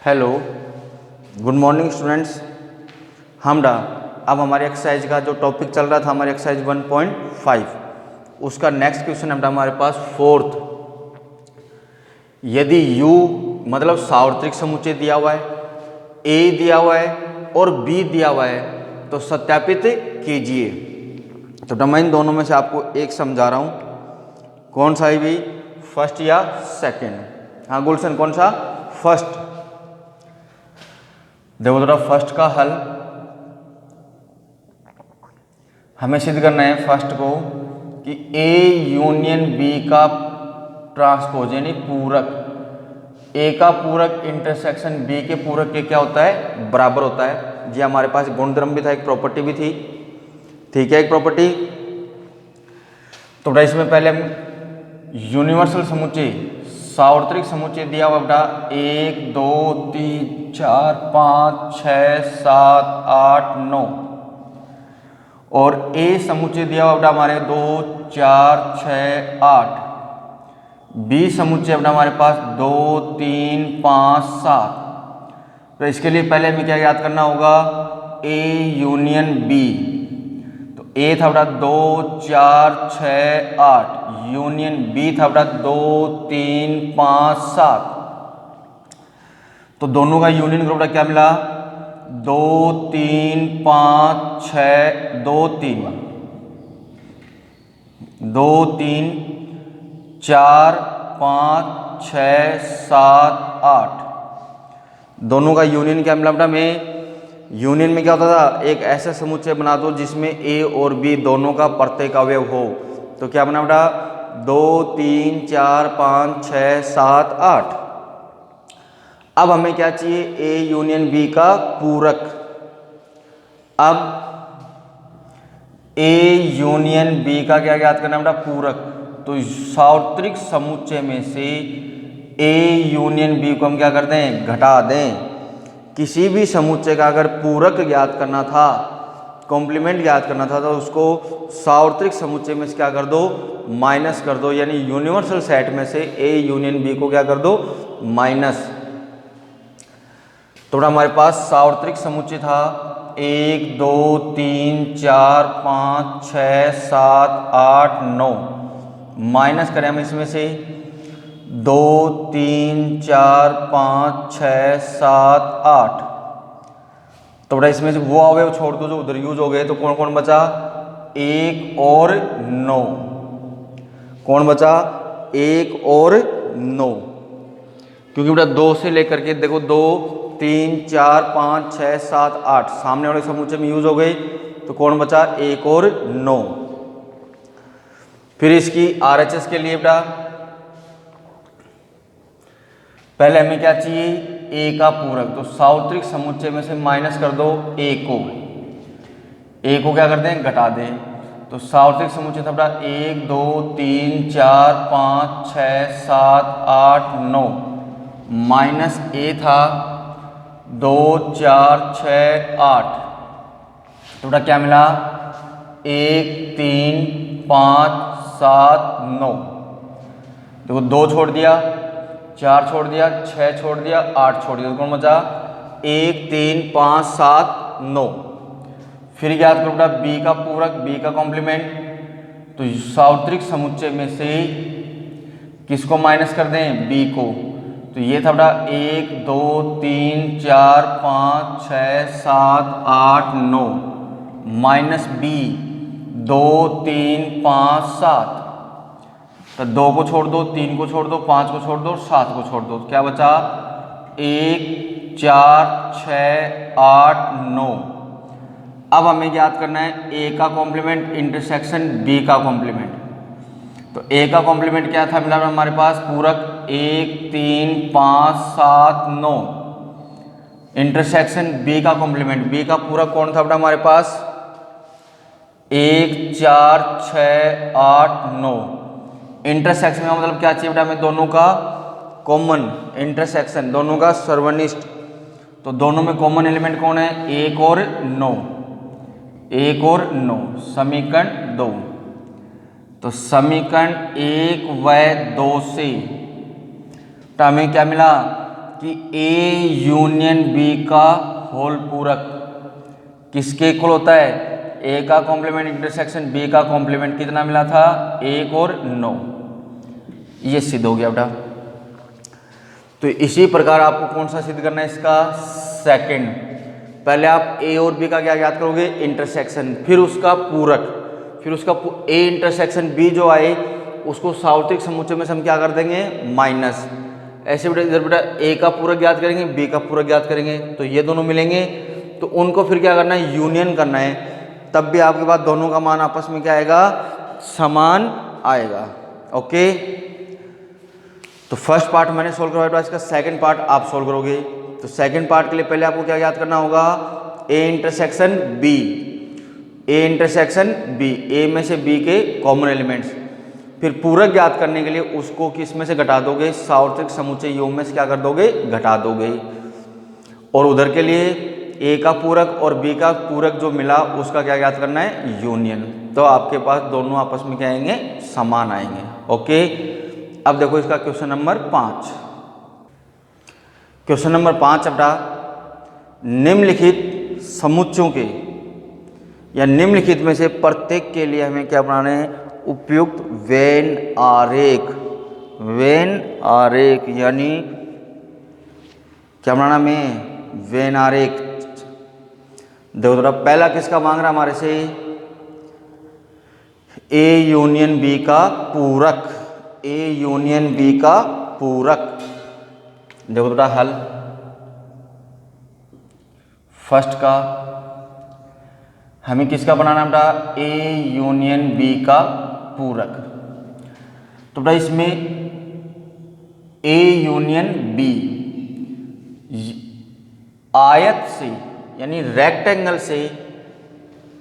Hello, good morning students. अब हमारी exercise का जो टॉपिक चल रहा था हमारी एक्सरसाइज 1.5 उसका नेक्स्ट क्वेश्चन हमारे पास फोर्थ। यदि U मतलब सार्वत्रिक समुच्चय दिया हुआ है, A दिया हुआ है और B दिया हुआ है तो सत्यापित कीजिए। तो मैं इन दोनों में से आपको एक समझा रहा हूँ, कौन सा है भी, फर्स्ट या सेकंड? हाँ गुलशन, कौन सा? फर्स्ट। देखो थोड़ा फर्स्ट का हल हमें सिद्ध करना है फर्स्ट को कि A यूनियन B का ट्रांसपोज यानी पूरक, A का पूरक इंटरसेक्शन B के पूरक के क्या होता है? बराबर होता है। जी हमारे पास गुणधर्म भी था, एक प्रॉपर्टी भी थी, ठीक है, एक प्रॉपर्टी। तो बेटा इसमें पहले हम यूनिवर्सल समुच्चय सार्वत्रिक समुच्चय दिया हुआ बेटा 1 2 3 4 5 6 7 8 9 और A समुच्चय दिया हुआ बेटा हमारे 2 4 6 8, B समुच्चय बेटा हमारे पास 2 3 5 7। तो इसके लिए पहले हमें क्या याद करना होगा? A union B। तो A था बेटा 2 4 6 8, यूनियन B था बेटा 2 3 5 7। तो दोनों का यूनियन ग्रुप क्या मिला? 2 3 5 6 2 3 2 3 4 5 6 7 8। दोनों का यूनियन क्या मिला बेटा? में यूनियन में क्या होता था, एक ऐसा समुच्चय बना दो जिसमें A और B दोनों का प्रत्येक अवयव हो। तो क्या बना बेटा? 2 3 4 5 6 7 8। अब हमें क्या चाहिए? A यूनियन B का पूरक। अब A यूनियन B का क्या याद करना बेटा? पूरक। तो सार्वत्रिक समुच्चय में से A यूनियन B को हम क्या करते हैं? घटा दें। किसी भी समुच्चय का अगर पूरक ज्ञात करना था, कॉम्प्लीमेंट ज्ञात करना था, तो उसको सार्वत्रिक समुच्चय में से क्या कर दो? माइनस कर दो। यानी यूनिवर्सल सेट में से A यूनियन B को क्या कर दो? माइनस। तो हमारे पास सार्वत्रिक समुच्चय था 1 2 3 4 5 6 7 8 9, माइनस करें हम इसमें से 2 3 4 5 6 7 8। तो बेटा इसमें से वो अवयव छोड़ दो जो उधर यूज हो गए, तो कौन कौन बचा? 1 और 9। कौन बचा? 1 और 9। क्योंकि बेटा 2 से लेकर के देखो 2 3 4 5 6 7 8 सामने वाले समुच्चय में यूज हो गई, तो कौन बचा? 1 और 9। फिर इसकी RHS के लिए बेटा पहले हमें क्या चाहिए? A का पूरक। तो सार्वत्रिक समुच्चय में से माइनस कर दो A को। A को क्या करते हैं? घटा दें। तो सार्वत्रिक समुच्चय था बेटा 1 2 3 4 5 6 7 8 9, माइनस A था 2 4 6 8। तो बेटा क्या मिला? 1 3 5 7 9। देखो 2 छोड़ दिया, 4 छोड़ दिया, 6 छोड़ दिया, 8 छोड़ दिया, तो कौन बचा? 1 3 5 7 9। फिर याद करो बेटा B का पूरक, B का कॉम्प्लीमेंट। तो सार्वत्रिक समुच्चय में से किसको माइनस कर दें? B को। तो ये था बेटा 1 2 3 4 5 6 7 8 9, माइनस B 2 3 5 7। तो 2 को छोड़ दो, 3 को छोड़ दो, 5 को छोड़ दो, 7 को छोड़ दो, क्या बचा? 1 4 6 8 9। अब हमें याद करना है A का कॉम्प्लीमेंट इंटरसेक्शन B का कॉम्प्लीमेंट। तो A का कॉम्प्लीमेंट क्या था मिला हमारे पास? पूरक 1 3 5 7 9, इंटरसेक्शन B का कॉम्प्लीमेंट। B का पूरक कौन था बेटा हमारे पास? 1 4 6 8 9। इंटरसेक्शन का मतलब क्या चाहिए बेटा हमें? दोनों का कॉमन इंटरसेक्शन, दोनों का सर्वनिष्ठ। तो दोनों में कॉमन एलिमेंट कौन है? 1 और 9। 1 और 9 समीकरण 2। तो समीकरण 1 व 2 से हमें क्या मिला? कि ए यूनियन बी का होल पूरक किसके इक्वल होता है? ए का कॉम्प्लीमेंट इंटरसेक्शन बी का कॉम्प्लीमेंट कितना मिला था? 1 और 9। ये सिद्ध हो गया बेटा। तो इसी प्रकार आपको कौन सा सिद्ध करना है? इसका सेकंड। पहले आप ए और बी का क्या याद करोगे? इंटरसेक्शन, फिर उसका पूरक, फिर उसका ए इंटरसेक्शन बी जो आए उसको सार्वत्रिक समुच्चय में से हम क्या कर देंगे? माइनस। ऐसे बेटा इधर बेटा ए का पूरक ज्ञात करेंगे, बी का पूरक ज्ञात करेंगे, तो ये दोनों मिलेंगे, तो उनको फिर क्या करना है? यूनियन करना है। तब भी आपके पास दोनों का मान आपस में क्या आएगा? समान आएगा। ओके, तो फर्स्ट पार्ट मैंने सोल्व करवाया, इसका सेकंड पार्ट आप सोल्व करोगे। तो सेकंड पार्ट के लिए पहले आपको क्या याद करना होगा? A intersection B, A intersection B, A में से बी के कॉमन एलिमेंट्स, फिर पूरक ज्ञात करने के लिए उसको किस में से घटा दोगे? सार्वत्रिक समुच्चय योग में से क्या कर दोगे? घटा दोगे। और उधर के लिए ए का पूरक और बी का पूरक जो मिला उसका क्या ज्ञात करना है? यूनियन। तो आपके पास दोनों आपस में क्या आएंगे? समान आएंगे। ओके, अब देखो इसका क्वेश्चन नंबर 5। क्वेश्चन नंबर 5 अपना निम्नलिखित समुच्चयों के या निम्नलिखित में से प्रत्येक के लिए हमें क्या बनाना है? उपयुक्त वेन आरेख। वेन आरेख यानी क्या बनाना हमें? वेन आरेख। देखो थोड़ा पहला किसका मांग रहा हमारे से? ए यूनियन बी का पूरक, ए यूनियन बी का पूरक। देखो थोड़ा हल फर्स्ट का हमें किसका बनाना है बेटा? ए यूनियन बी का पूरक। तो बेटा इसमें ए यूनियन बी आयत से यानी रेक्टेंगल से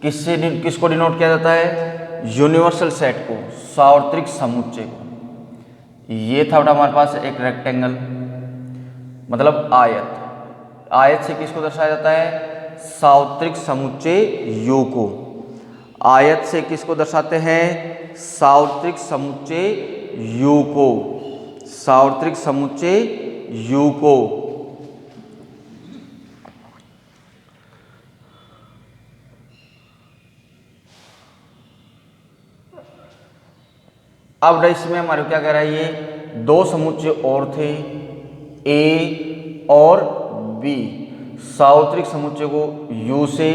किसको डिनोट किया जाता है? यूनिवर्सल सेट को, सार्वत्रिक समुच्चय को। ये था बेटा हमारे पास एक रेक्टेंगल मतलब आयत। आयत से किसको दर्शाया जाता है? सार्वत्रिक समुच्चय यू को। आयत से किसको दर्शाते हैं? सार्वत्रिक समुच्चय यू को, सार्वत्रिक समुच्चय यू को। अब इसमें हमारे क्या कह रहा है? ये दो समुच्चय और थे, ए और बी, सार्वत्रिक समुच्चय को यू से,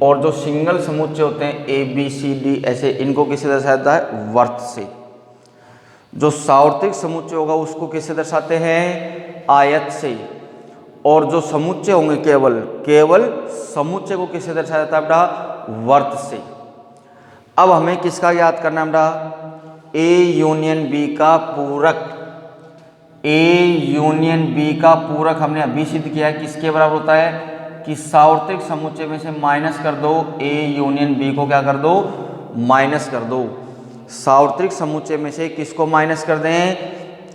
और जो सिंगल समुच्चय होते हैं ए बी सी डी ऐसे, इनको किससे दर्शाया जाता है? वर्त से। जो सार्वत्रिक समुच्चय होगा उसको किससे दर्शाते हैं? आयत से। और जो समुच्चय होंगे केवल समुच्चय को किससे दर्शाया जाता है बेटा? वर्त से। अब हमें किसका याद करना है बेटा? ए यूनियन बी का पूरक। ए यूनियन बी का पूरक हमने अभी सिद्ध किया है, किसके बराबर होता है? कि सार्वत्रिक समुच्चय में से माइनस कर दो ए यूनियन बी को, क्या कर दो? माइनस कर दो। सार्वत्रिक समुच्चय में से किसको माइनस कर दें?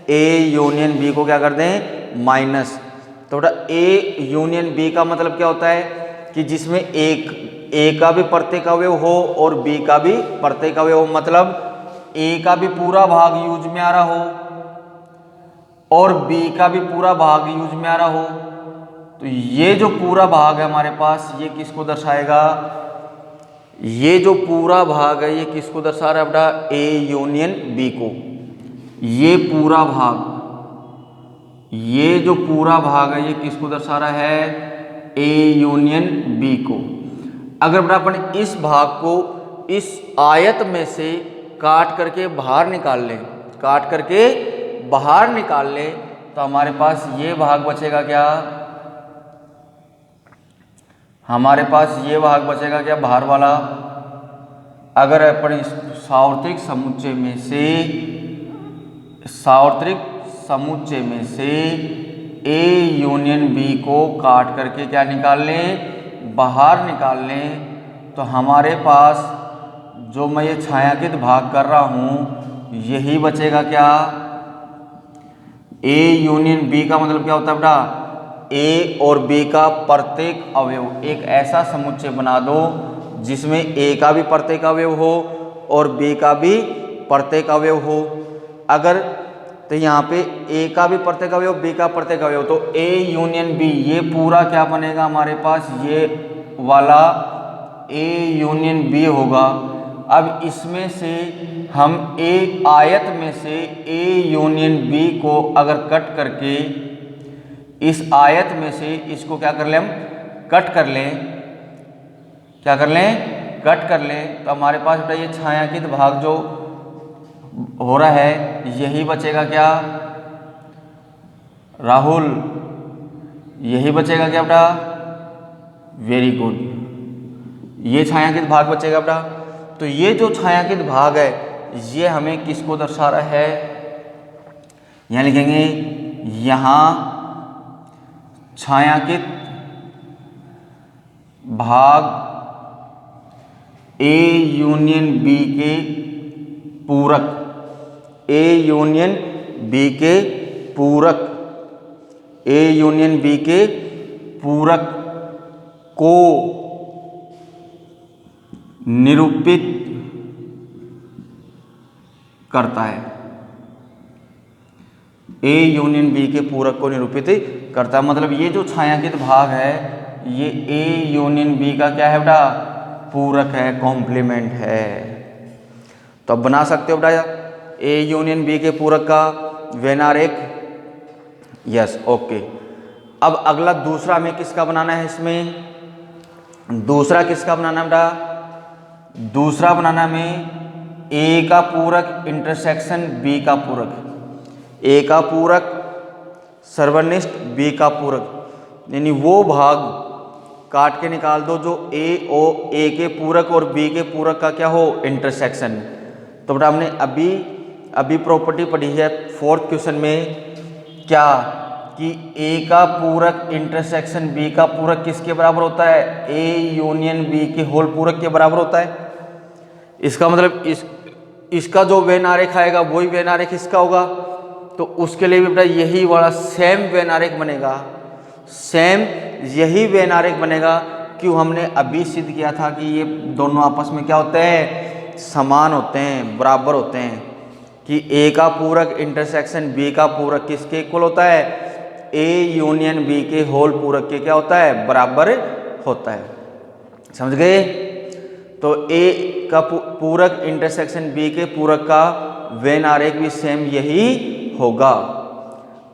ए यूनियन बी को क्या कर दें? माइनस। तो बेटा ए यूनियन बी का मतलब क्या होता है? कि जिसमें एक ए का भी प्रत्येक अवयव हो और बी का भी प्रत्येक अवयव हो, मतलब ए का भी पूरा भाग यूज में आ रहा हो और बी का भी पूरा भाग यूज में आ रहा हो। तो ये जो पूरा भाग है हमारे पास, ये किसको दर्शाएगा? ये जो पूरा भाग है ये किसको दर्शा रहा है बेटा? ए यूनियन बी को। ये पूरा भाग, ये जो पूरा भाग है ये किसको दर्शा रहा है? ए यूनियन बी को। अगर बेटा अपन इस भाग को इस आयत में से काट करके बाहर निकाल लें, काट करके बाहर निकाल लें, तो हमारे पास ये भाग बचेगा क्या? हमारे पास ये भाग बचेगा क्या? बाहर वाला। अगर अपन इस सार्वत्रिक समुच्चय में से, सार्वत्रिक समुच्चय में से ए यूनियन बी को काट करके क्या निकाल लें? बाहर निकाल लें, तो हमारे पास जो मैं ये छायांकित भाग कर रहा हूँ यही बचेगा क्या? ए यूनियन बी का मतलब क्या होता है बेटा? ए और बी का प्रत्येक अवयव, एक ऐसा समुच्चय बना दो जिसमें ए का भी प्रत्येक अवयव हो और बी का भी प्रत्येक अवयव हो। अगर तो यहाँ पे ए का भी प्रत्येक अवयव, बी का प्रत्येक अवयव, तो ए यूनियन बी, ये पूरा क्या बनेगा हमारे पास, ये वाला ए यूनियन बी होगा। अब इसमें से हम एक आयत में से ए यूनियन बी को अगर कट करके इस आयत में से इसको क्या कर लें, हम कट कर लें, क्या कर लें, कट कर लें, तो हमारे पास बेटा ये छायांकित भाग जो हो रहा है यही बचेगा क्या राहुल, यही बचेगा क्या बेटा, वेरी गुड, ये छायांकित भाग बचेगा बेटा। तो ये जो छायांकित भाग है ये हमें किसको दर्शा रहा है, यहाँ लिखेंगे यहाँ छायांकित भाग ए यूनियन बी के पूरक, ए यूनियन बी के पूरक, ए यूनियन बी के पूरक को निरूपित करता है, ए यूनियन बी के पूरक को निरूपित करता है। मतलब ये जो छायांकित भाग है ये ए यूनियन बी का क्या है बेटा, पूरक है, कॉम्प्लीमेंट है। तो अब बना सकते हो बेटा ए यूनियन बी के पूरक का वेन आरेख, यस ओके। अब अगला दूसरा हमें किसका बनाना है, इसमें दूसरा किसका बनाना है बेटा, दूसरा बनाना में ए का पूरक इंटरसेक्शन बी का पूरक, ए का पूरक सर्वनिष्ठ बी का पूरक, यानी वो भाग काट के निकाल दो जो ए के पूरक और बी के पूरक का क्या हो, इंटरसेक्शन। तो बेटा हमने अभी प्रॉपर्टी पढ़ी है 4th क्वेश्चन में क्या, कि ए का पूरक इंटरसेक्शन बी का पूरक किसके बराबर होता है, ए यूनियन बी के होल पूरक के बराबर होता है। इसका मतलब इसका जो वेन आरेख आएगा वही वेन आरेख इसका होगा, तो उसके लिए भी बेटा यही वाला सेम वेन आरेख बनेगा, सेम यही वेन आरेख बनेगा। क्यों, हमने अभी सिद्ध किया था कि ये दोनों आपस में क्या होते हैं, समान होते हैं, बराबर होते हैं, कि ए का पूरक इंटरसेक्शन बी का पूरक किसके इक्वल होता है, ए यूनियन बी के होल पूरक के क्या होता है, बराबर होता है। समझ गए। तो ए का पूरक इंटरसेक्शन बी के पूरक का वेन आरेख भी सेम यही होगा।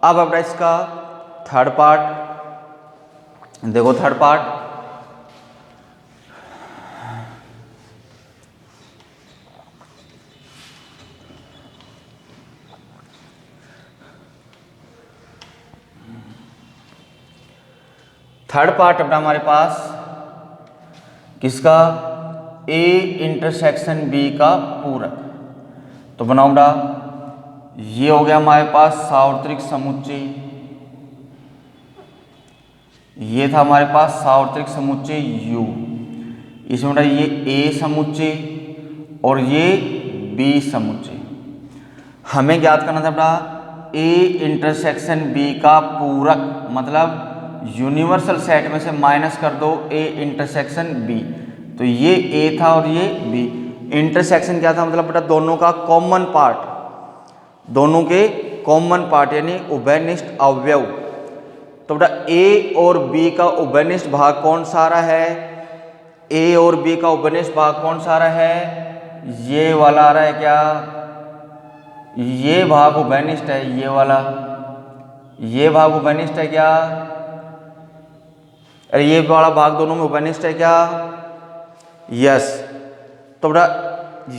अब अपना इसका थर्ड पार्ट देखो, थर्ड पार्ट अपना हमारे पास किसका, ए इंटरसेक्शन बी का पूरक। तो बनाओ बेटा, ये हो गया हमारे पास सार्वत्रिक समुच्चय, ये था हमारे पास सार्वत्रिक समुच्चय U, इसमें बेटा ये ए समुच्चय और ये बी समुच्चय। हमें ज्ञात करना था बेटा ए इंटरसेक्शन बी का पूरक, मतलब यूनिवर्सल सेट में से माइनस कर दो ए इंटरसेक्शन बी, तो ये ए था और ये बी। इंटरसेक्शन क्या था, मतलब बेटा दोनों का कॉमन पार्ट, दोनों के कॉमन पार्ट यानी उभयनिष्ठ अवयव। तो बेटा ए और बी का उभयनिष्ठ भाग कौन सा रहा है, ए और बी का उभयनिष्ठ भाग कौन सा रहा है, ये वाला आ रहा है क्या, ये भाग उभयनिष्ठ है, ये वाला, ये भाग उभयनिष्ठ है क्या, अरे ये वाला भाग दोनों में उभयनिष्ठ है क्या, यस। तो बेटा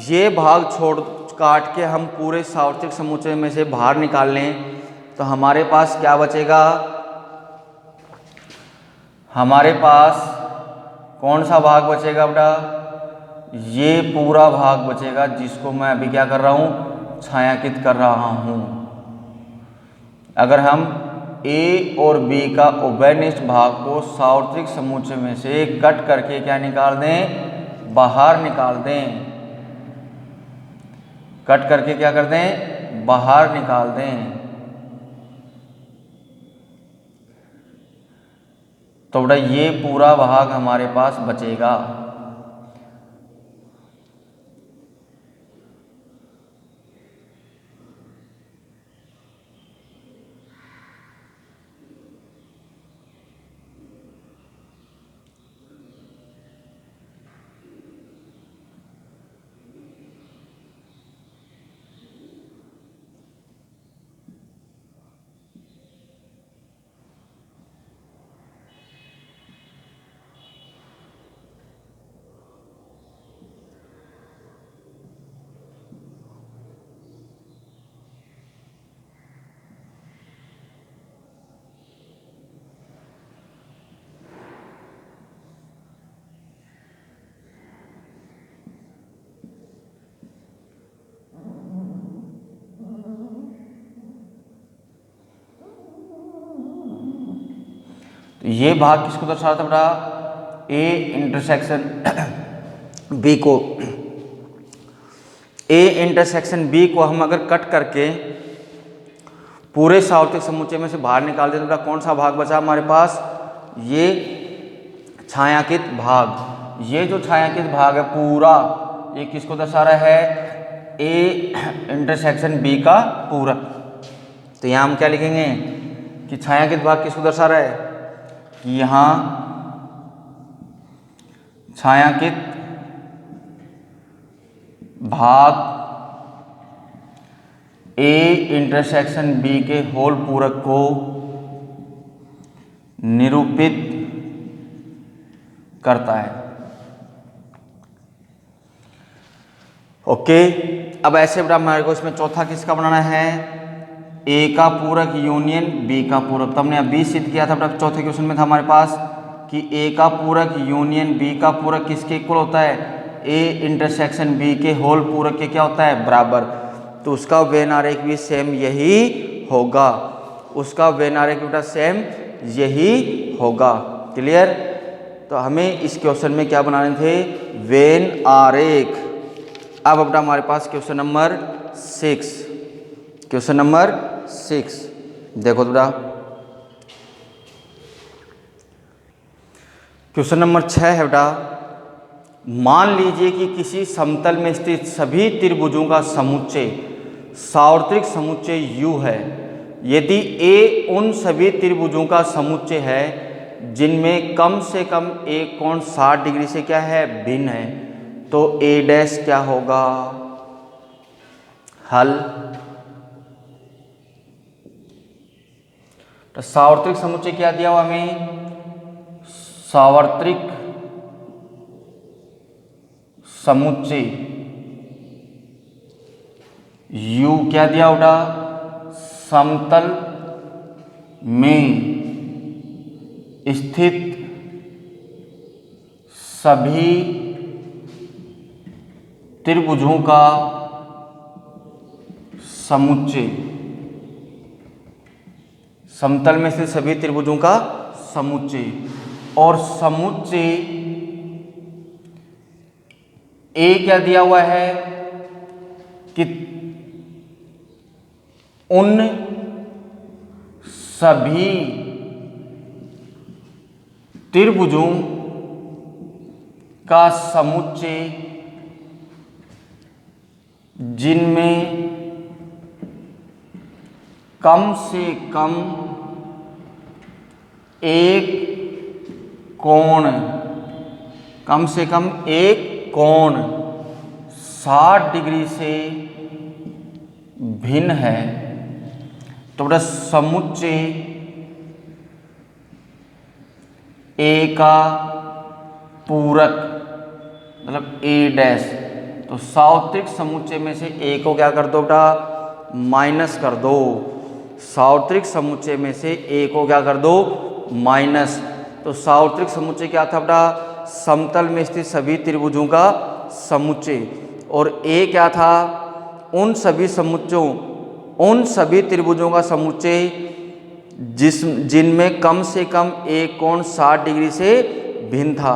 ये भाग छोड़ काट के हम पूरे सार्वत्रिक समुच्चय में से बाहर निकाल लें तो हमारे पास क्या बचेगा, हमारे पास कौन सा भाग बचेगा बेटा, ये पूरा भाग बचेगा जिसको मैं अभी क्या कर रहा हूँ, छायांकित कर रहा हूँ। अगर हम ए और बी का उभयनिष्ठ भाग को सार्वत्रिक समुच्चय में से कट करके क्या निकाल दें, बाहर निकाल दें, कट करके क्या कर दें, बाहर निकाल दें, तो बेटा ये पूरा भाग हमारे पास बचेगा। तो ये भाग किसको दर्शा रहा था बेटा, ए इंटरसेक्शन बी को। ए इंटरसेक्शन बी को हम अगर कट करके पूरे सावर्तिक समुच्चय में से बाहर निकाल दें तो बेटा कौन सा भाग बचा हमारे पास, ये छायांकित भाग। ये जो छायांकित भाग है पूरा, ये किसको दर्शा रहा है, ए इंटरसेक्शन बी का पूरक। तो यहाँ हम क्या लिखेंगे कि छायांकित भाग किसको दर्शा रहा है, कि यहाँ छायांकित भाग ए इंटरसेक्शन बी के होल पूरक को निरूपित करता है। ओके, अब ऐसे बेटा हमारे को इसमें चौथा किसका बनाना है, ए का पूरक यूनियन बी का पूरक। तो हमने अभी सिद्ध किया था बेटा, चौथे क्वेश्चन में था हमारे पास कि ए का पूरक यूनियन बी का पूरक किसके इक्वल होता है, ए इंटरसेक्शन बी के होल पूरक के क्या होता है, बराबर। तो उसका वेन आरेख भी सेम यही होगा, उसका वेन आरेख बेटा सेम यही होगा। क्लियर। तो हमें इस क्वेश्चन में क्या बनाने थे, वेन आरेख। अब बेटा हमारे पास क्वेश्चन नंबर 6, क्वेश्चन नंबर 6 देखो बेटा, क्वेश्चन नंबर 6 है बेटा, मान लीजिए कि किसी समतल में स्थित सभी त्रिभुजों का समुच्चय सार्वत्रिक समुच्चय U है, यदि A उन सभी त्रिभुजों का समुच्चय है जिनमें कम से कम एक कोण 60 डिग्री से क्या है, भिन्न है, तो A डैश क्या होगा। हल। तो सार्वत्रिक समुच्चय क्या दिया हुआ हमें, सार्वत्रिक समुच्चय U क्या दिया बेटा, समतल में स्थित सभी त्रिभुजों का समुच्चय, समतल में स्थित सभी त्रिभुजों का समुच्चय, और समुच्चय ए क्या दिया हुआ है कि उन सभी त्रिभुजों का समुच्चय जिनमें कम से कम एक कोण, कम से कम एक कोण 60 डिग्री से भिन्न है, तो बेटा समुच्चय ए का पूरक मतलब ए डैश। तो सार्वत्रिक समुच्चय में से ए को क्या कर दो बेटा, माइनस कर दो। सार्वत्रिक समुच्चय में से ए को क्या कर दो, माइनस। तो सार्वत्रिक समुच्चय क्या था बेटा, समतल में स्थित सभी त्रिभुजों का समुच्चय, और ए क्या था, उन सभी समुच्चयों, उन सभी त्रिभुजों का समुच्चय जिनमें कम से कम एक कोण 60 डिग्री से भिन्न था।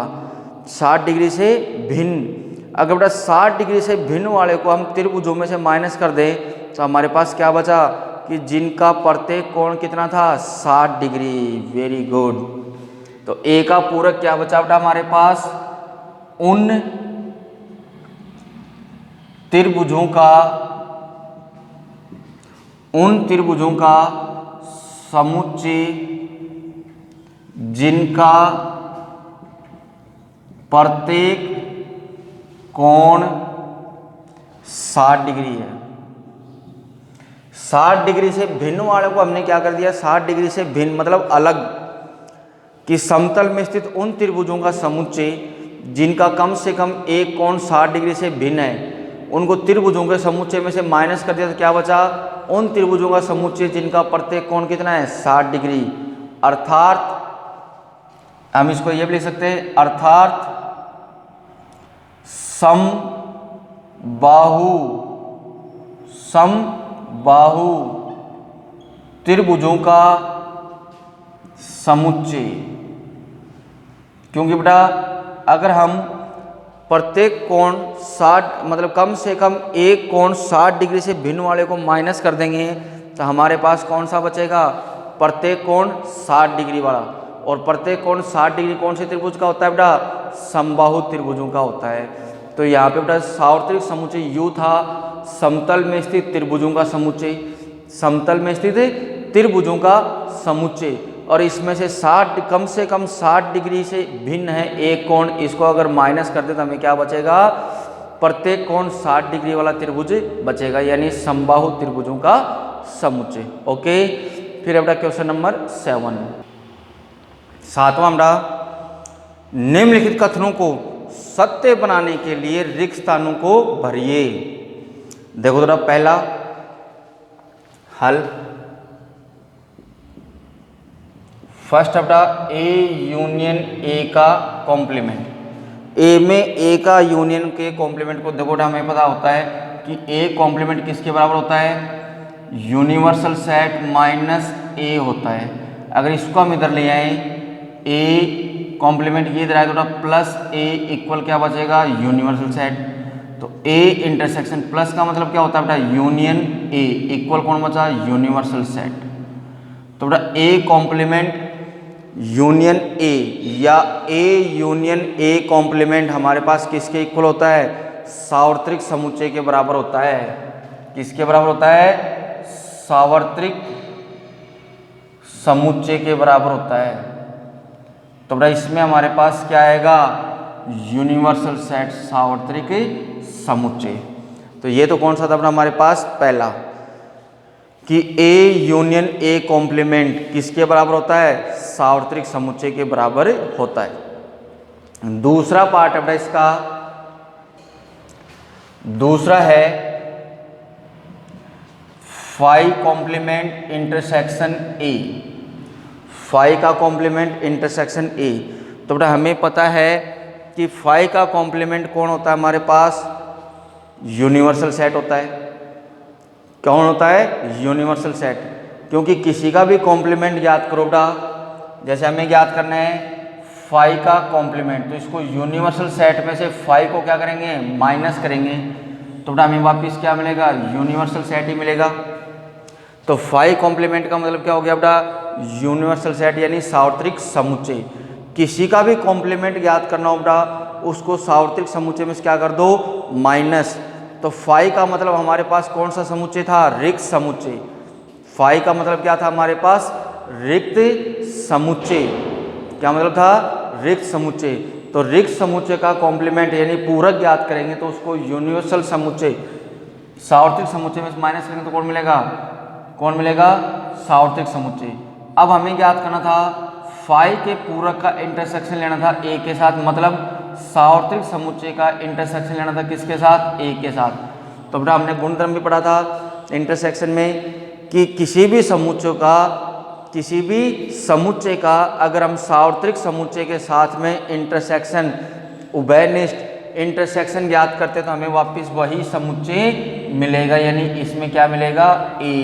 60 डिग्री से भिन्न, अगर बेटा 60 डिग्री से भिन्न वाले को हम त्रिभुजों में से माइनस कर दें तो हमारे पास क्या बचा कि जिनका प्रत्येक कोण कितना था, 60 डिग्री। Very good. तो ए का पूरक क्या बचा बेटा हमारे पास, उन त्रिभुजों का समुच्चय जिनका प्रत्येक कोण 60 डिग्री है। 60 डिग्री से भिन्न वाले को हमने क्या कर दिया, 60 डिग्री से भिन्न मतलब अलग, कि समतल में स्थित उन त्रिभुजों का समुच्चय जिनका कम से कम एक कोण 60 डिग्री से भिन्न है, उनको त्रिभुजों के समुच्चय में से माइनस कर दिया तो क्या बचा, उन त्रिभुजों का समुच्चय जिनका प्रत्येक कोण कितना है, 60 डिग्री। अर्थात हम इसको ये भी लिख सकते हैं, अर्थात समबाहु त्रिभुजों का समुच्चय क्योंकि बेटा अगर हम प्रत्येक कोण 60 मतलब कम से कम एक कोण 60 डिग्री से भिन्न वाले को माइनस कर देंगे तो हमारे पास कौन सा बचेगा, प्रत्येक कोण 60 डिग्री वाला। और प्रत्येक कोण 60 डिग्री कौन से त्रिभुज का होता है बेटा, समबाहु त्रिभुजों का होता है। तो यहाँ पे बेटा सार्वत्रिक समुच्चय U था समतल में स्थित त्रिभुजों का समुच्चय, समतल में स्थित त्रिभुजों का समुच्चय। और इसमें से 60 कम से कम 60 डिग्री से भिन्न है एक कोण, इसको अगर माइनस कर दे तो हमें क्या बचेगा, प्रत्येक कोण 60 डिग्री वाला त्रिभुज बचेगा, यानी समबाहु त्रिभुजों का समुच्चय। ओके, फिर बेटा क्वेश्चन नंबर 7, 7वां बेटा, निम्नलिखित कथनों को सत्य बनाने के लिए रिक्त स्थानों को भरिए। देखो जरा पहला हल, फर्स्ट अपना ए यूनियन ए का कॉम्प्लीमेंट। ए में ए का यूनियन के कॉम्प्लीमेंट को देखो हमें पता होता है कि ए कॉम्प्लीमेंट किसके बराबर होता है, यूनिवर्सल सेट माइनस ए होता है। अगर इसको हम इधर ले आए, ए कॉम्प्लीमेंट ये इधर आए तो प्लस ए इक्वल क्या बचेगा, यूनिवर्सल सेट। तो ए इंटरसेक्शन प्लस का मतलब क्या होता है बेटा, यूनियन ए इक्वल कौन बचा, यूनिवर्सल सेट। तो बेटा ए कॉम्प्लीमेंट यूनियन ए या ए यूनियन ए कॉम्प्लीमेंट हमारे पास किसके इक्वल होता है, सार्वत्रिक समुच्चय के बराबर होता है। किसके बराबर होता है, सार्वत्रिक समुच्चय के बराबर होता है। तो बेटा इसमें हमारे पास क्या आएगा, यूनिवर्सल सेट सार्वत्रिक समुच्चय। तो ये तो कौन सा था अपना हमारे पास पहला, कि ए यूनियन ए कॉम्प्लीमेंट किसके बराबर होता है, सार्वत्रिक समुच्चय के बराबर होता है। दूसरा पार्ट है इसका, दूसरा है phi complement intersection A, phi का कॉम्प्लीमेंट इंटरसेक्शन ए। तो बेटा हमें पता है कि फाई का कॉम्प्लीमेंट कौन होता है हमारे पास, यूनिवर्सल सेट होता है। कौन होता है, यूनिवर्सल सेट। क्योंकि किसी का भी कॉम्प्लीमेंट याद करो बेटा, जैसे हमें याद करना है फाई का कॉम्प्लीमेंट, तो इसको यूनिवर्सल सेट में से फाई को क्या करेंगे, माइनस करेंगे, तो बेटा हमें वापस क्या मिलेगा, यूनिवर्सल सेट ही मिलेगा। तो फाई कॉम्प्लीमेंट का मतलब क्या हो गया बेटा, यूनिवर्सल सेट यानी सार्वत्रिक समुच्चय। किसी का भी कॉम्प्लीमेंट याद करना हो बेटा, उसको सार्वत्रिक समुच्चय में से क्या कर दो, माइनस। तो फाई का मतलब हमारे पास कौन सा समुच्चय था, रिक्त समुच्चय। फाई का मतलब क्या था हमारे पास, रिक्त समुच्चय। क्या मतलब था, रिक्त समुच्चय। तो रिक्त समुच्चय का कॉम्प्लीमेंट यानी पूरक याद करेंगे तो उसको यूनिवर्सल समुच्चय, सार्वत्रिक समुच्चय में से माइनस करेंगे तो कौन मिलेगा, कौन मिलेगा, सार्वत्रिक समुच्चय। अब हमें याद करना था फाई के पूरक का इंटरसेक्शन लेना था ए के साथ, मतलब सार्वत्रिक समुच्चय का इंटरसेक्शन लेना था किसके साथ, ए के साथ। तो बेटा हमने गुणधर्म भी पढ़ा था इंटरसेक्शन में कि किसी भी समुच्चय का अगर हम सार्वत्रिक समुच्चय के साथ में इंटरसेक्शन, उभयनिष्ठ इंटरसेक्शन ज्ञात करते तो हमें वापस वही समुच्चय मिलेगा, यानी इसमें क्या मिलेगा, ए।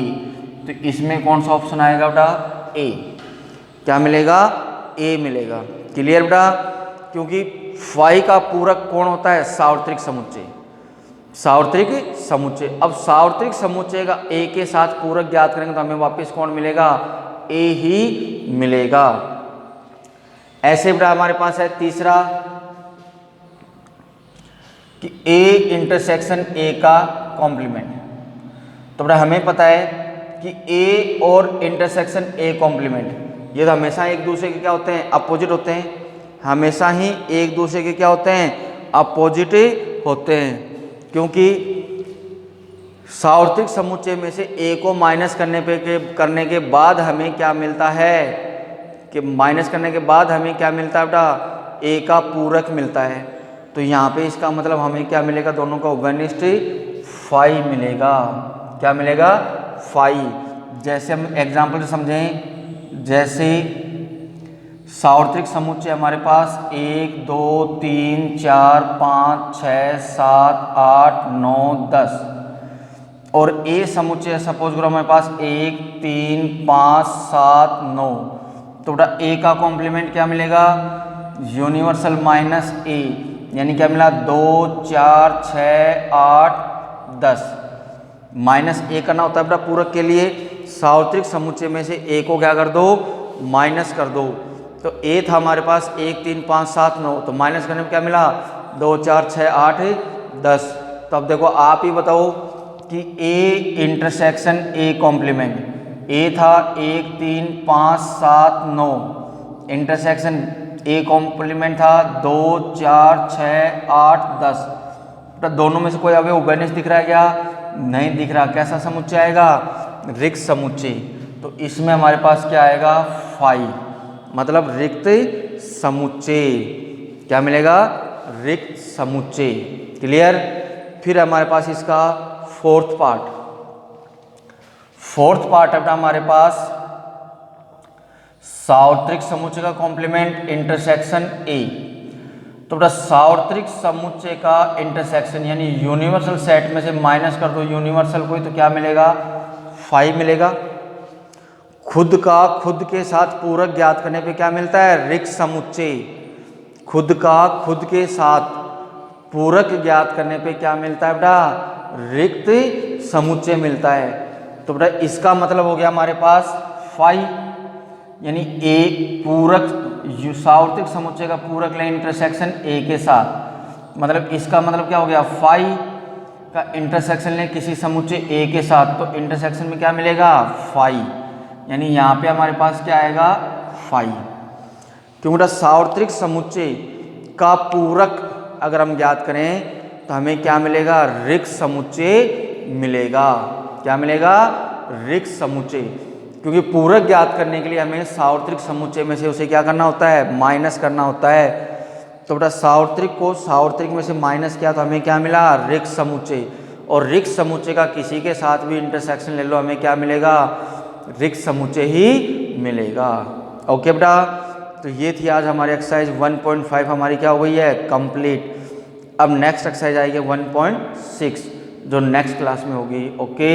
तो इसमें कौन सा ऑप्शन आएगा बेटा, ए। क्या मिलेगा, ए मिलेगा। क्लियर बेटा, क्योंकि फाई का पूरक कौन होता है, सार्वत्रिक समुच्चय, सार्वत्रिक समुच्चय। अब सार्वत्रिक समुच्चय का ए के साथ पूरक ज्ञात करेंगे तो हमें वापस कौन मिलेगा, ए ही मिलेगा। ऐसे बेटा हमारे पास है तीसरा कि ए इंटरसेक्शन ए का कॉम्प्लीमेंट। तो बेटा हमें पता है कि ए और इंटरसेक्शन ए कॉम्प्लीमेंट ये तो हमेशा एक दूसरे के क्या होते हैं, अपोजिट होते हैं। हमेशा ही एक दूसरे के क्या होते हैं, अपोजिट होते हैं। क्योंकि सार्वत्रिक समुच्चय में से ए को माइनस करने के बाद हमें क्या मिलता है, कि माइनस करने के बाद हमें क्या मिलता है बेटा, ए का पूरक मिलता है। तो यहाँ पे इसका मतलब हमें क्या मिलेगा, दोनों का उभयनिष्ठ फाई मिलेगा। क्या मिलेगा, फाई। जैसे हम एग्जाम्पल से समझें, जैसे सार्वत्रिक समुच्चय हमारे पास 1 2 3 4 5 6 7 8 9 10 और ए समुच्चय सपोज करो हमारे पास 1 3 5 7 9। तो बेटा ए का कॉम्प्लीमेंट क्या मिलेगा, यूनिवर्सल माइनस ए, यानी क्या मिला 2 4 6 8 10। माइनस ए करना होता है बेटा पूरक के लिए, सार्वत्रिक समुच्चय में से ए को क्या कर दो, माइनस कर दो। तो ए था हमारे पास 1 3 5 7 9, तो माइनस करने में क्या मिला 2 4 6 8 10। तो अब देखो आप ही बताओ कि ए इंटरसेक्शन ए कॉम्प्लीमेंट, ए था 1 3 5 7 9, इंटरसेक्शन ए कॉम्प्लीमेंट था 2 4 6 8 10। तो दोनों में से कोई अवयव उभयनिष्ठ दिख रहा है क्या, नहीं दिख रहा। कैसा समुच्चय आएगा, रिक्त समुच्चय। तो इसमें हमारे पास क्या आएगा, फाई, मतलब रिक्त समुच्चय। क्या मिलेगा, रिक्त समुच्चय। क्लियर। फिर हमारे पास इसका फोर्थ पार्ट है बेटा हमारे पास सार्वत्रिक समुच्चय का कॉम्प्लीमेंट इंटरसेक्शन ए। तो बेटा सार्वत्रिक समुच्चय का इंटरसेक्शन यानी यूनिवर्सल सेट में से माइनस कर दो यूनिवर्सल को, तो क्या मिलेगा, 5 मिलेगा। खुद के साथ पूरक ज्ञात करने पे क्या मिलता है, रिक्त समुच्चय। खुद के साथ पूरक ज्ञात करने पे क्या मिलता है बेटा, रिक्त समुच्चय मिलता है। तो बेटा इसका मतलब हो गया हमारे पास 5, यानी ए पूरक सार्वत्रिक समुच्चय का पूरक ले इंटरसेक्शन ए के साथ, मतलब इसका मतलब क्या हो गया, 5 का इंटरसेक्शन ले किसी समुच्चय ए के साथ, तो इंटरसेक्शन में क्या मिलेगा, 5, यानी यहाँ पे हमारे पास क्या आएगा, 5। क्योंकि बेटा सार्वत्रिक समुच्चय का पूरक अगर हम ज्ञात करें तो हमें क्या मिलेगा, रिक्त समुच्चय मिलेगा। क्या मिलेगा, रिक्त समुच्चय। क्योंकि पूरक ज्ञात करने के लिए हमें सार्वत्रिक समुच्चय में से उसे क्या करना होता है, माइनस करना होता है। तो बेटा सार्वत्रिक को सार्वत्रिक में से माइनस किया तो हमें क्या मिला, रिक्त समुच्चय। और रिक्त समुच्चय का किसी के साथ भी इंटरसेक्शन ले लो, हमें क्या मिलेगा, रिक्त समुच्चय ही मिलेगा। ओके बेटा, तो ये थी आज हमारी एक्सरसाइज 1.5 हमारी क्या हो गई है, कंप्लीट। अब नेक्स्ट एक्सरसाइज आएगी 1.6 जो नेक्स्ट क्लास में होगी। ओके।